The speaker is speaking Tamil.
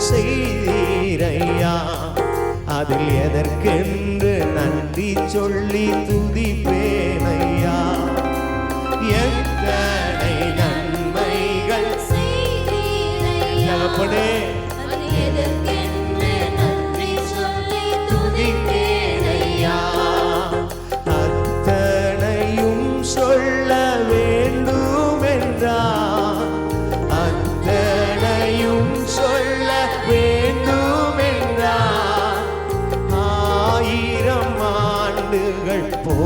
செய்தீரையா. அதில் எதற்கென்று நன்றி சொல்லி துதிப்பேனையா. எத்தனை நன்மைகள் செய்தீரையா. அத்தனையும் சொல்ல வேண்டும் என்றார். அத்தனையும் சொல்ல வேண்டும் என்றார். 1000 ஆண்டுகள் போ